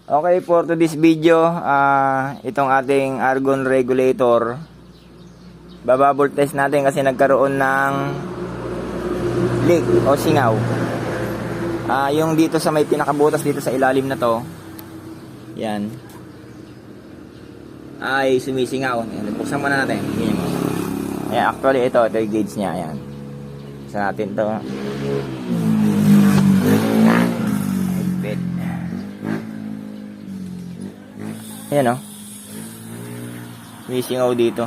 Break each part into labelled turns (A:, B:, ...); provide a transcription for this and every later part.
A: Okay, for today's video, itong ating argon regulator, bababol test natin kasi nagkaroon ng leak o singaw. Yung dito sa may pinakabutas dito sa ilalim na to, yan, ay sumisingaw. Ayan, buksan muna natin. Ayan, actually ito yung gauge niya. Ayan, buksan natin to. Ayan o, may singaw dito.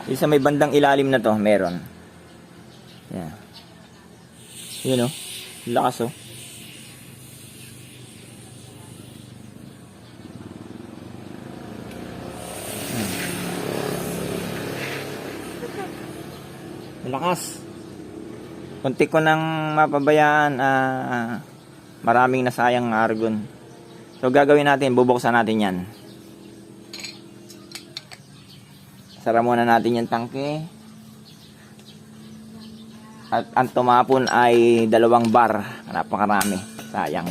A: Yung sa may bandang ilalim na to, meron. Ayan. Yun o, lakas o. Malakas. Kunti ko nang mapabayaan, maraming nasayang argon. So gagawin natin, bubuksan natin yan. Sara muna natin yung tangke. At ang tumapon ay 2 bar. Napakarami, sayang.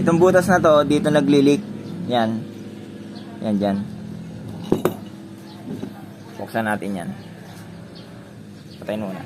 A: Itong butas na to, dito naglilik. Yan. Yan dyan. Buksan natin yan. Patayin muna.